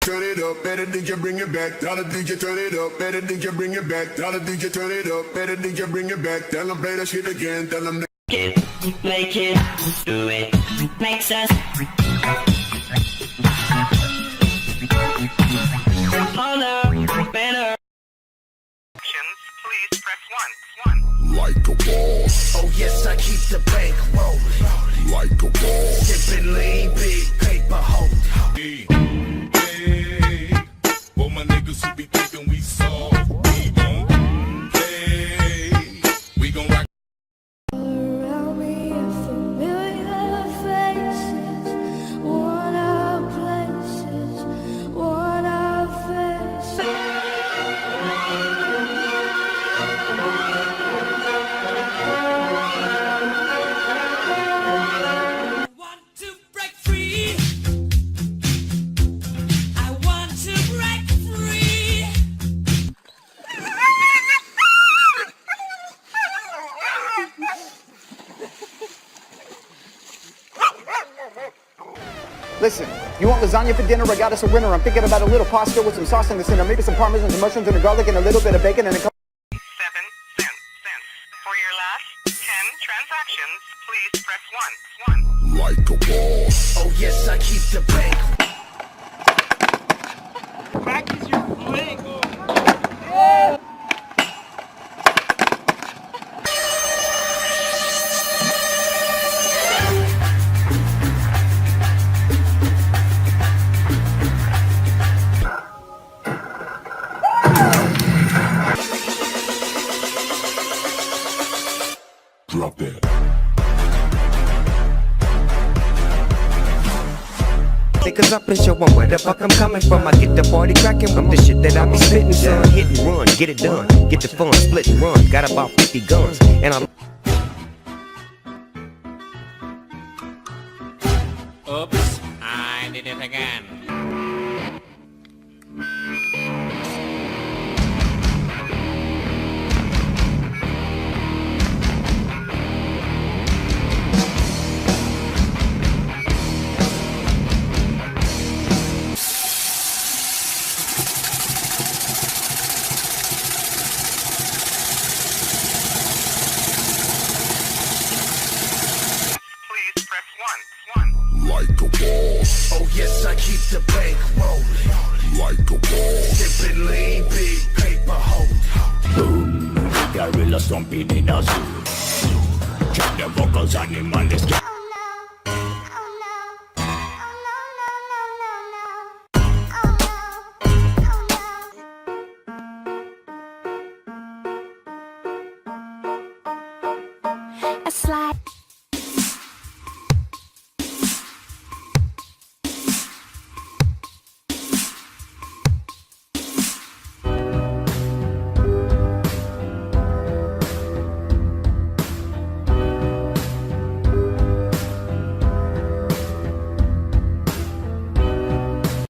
turn it up, better DJ bring it back. Tell the DJ turn it up, better DJ bring it back. Tell the DJ turn it up, better DJ bring it back. Tell them play that shit again, tell them. Make it, do it, makes us harder, better. Please press 1. Like a boss, Oh yes, I keep the bank rolling. like a boss. Sipping lean, big paper holding. Hey, for my niggas who be thinking we soft, we gon' play. We gon' rock. Around me are familiar faces, worn out places, worn out faces. Want to break free. I want to break free. Listen, you want lasagna for dinner? I got us a winner. I'm thinking about a little pasta with some sauce in the center, maybe some parmesan, some mushrooms, and a garlic, and a little bit of bacon, and a couple. 7 cents. For your last 10 transactions, please press 1. Like a boss, Oh yes, I keep the bank. Practice your fling. drop that. Cause up and show 'em where the fuck I'm coming from. I get the party cracking from the shit that I be spitting, son. Hit and run, get it done, get the fun, split and run. Got about 50 guns, and I'm. Oops, I did it again. Please press 1. Like a boss, Oh yes, I keep the bank rolling. like a boss. Sipping lean, big paper holding. Boom, gorilla stomping in a zoo. Check the vocals, animal. A slide.